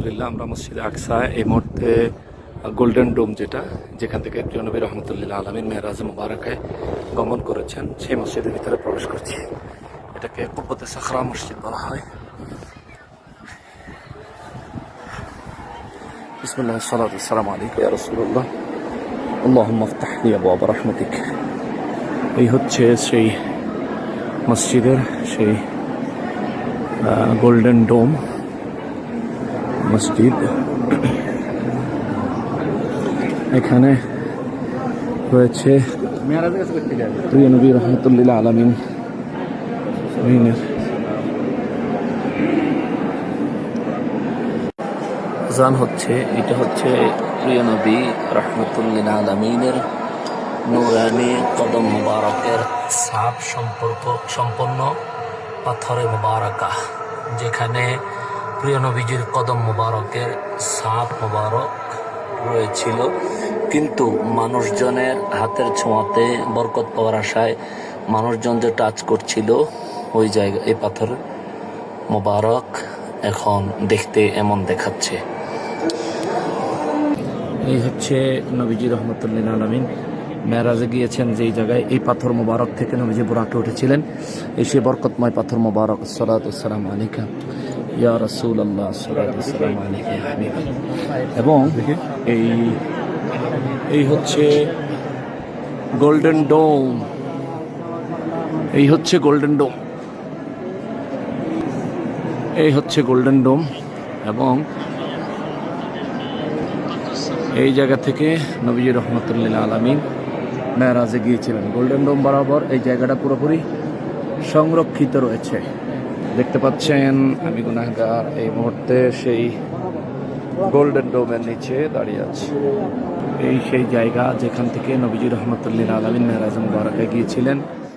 আলহামদুলিল্লাহ আমরা মসজিদে আকসা এই মুহূর্তে গোল্ডেন ডোম যেখান থেকে প্রিয় নবী রহমতুল্লাহ আলমিন মেহরাজ মুবারাকায় গমন করেছেন সেই মসজিদের ভিতরে প্রবেশ করছি। এটাকে কুব্বতে সাখরা মসজিদ বলা হয়। বিসমিল্লাহ সালাতু ওয়াসসালামু আলাইকা ইয়া রাসূলুল্লাহ আল্লাহুম্মা ইফতাহ লি আবওয়াব রাহমাতিক। এই হচ্ছে সেই মসজিদের সেই গোল্ডেন ডোম মসজিদ। এখানে রয়েছে প্রিয় নবী রহমতুল্লাহ আলামিন আযান হচ্ছে। এটা হচ্ছে প্রিয় নবী রহমতুল্লাহ আলামিনের নূরানি কদম মুবারকের সাপ সম্পন্ন পাথরে মুবারাকা, যেখানে প্রিয় নবীজির কদম মুবারকের সাপ মুবারক রয়েছিল, কিন্তু মানুষজনের হাতের ছোঁয়াতে বরকত পাওয়ার আশায় মানুষজন যে টাচ করছিল ওই জায়গা, এই পাথর মুবারক এখন দেখতে এমন দেখাচ্ছে। এই হচ্ছে নবীজি রহমতুল্লাহ আলামিন মেরাজে গিয়েছেন যেই জায়গায়, এই পাথর মোবারক থেকে নবীজি বুরাকে উঠেছিলেন। এই সে বরকতময় পাথর মোবারক। আসসালাতু ওয়াসসালামু আলাইকা ইয়া রাসূলুল্লাহ, আসসালাতু ওয়াসসালামু আলাইকা ইয়া হাবিবাল্লাহ। এবং এই হচ্ছে গোল্ডেন ডোম। এই হচ্ছে গোল্ডেন ডোম। এই হচ্ছে গোল্ডেন ডোম এবং এই জায়গা থেকে নবীজি রহমতুল্লাহ আলামিন মেরাজে গিয়েছিলেন। গোল্ডেন ডোম বরাবর এই জায়গাটা পুরোপুরি সংরক্ষিত রয়েছে। দেখতে পাচ্ছেন আমি গুনাহগার এই মুহূর্তে সেই গোল্ডেন ডোমের নিচে দাঁড়িয়ে আছি। এই সেই জায়গা যেখান থেকে নবীজি রহমতুল্লাহ আলামিন মেরাজ মুবারকে গিয়েছিলেন।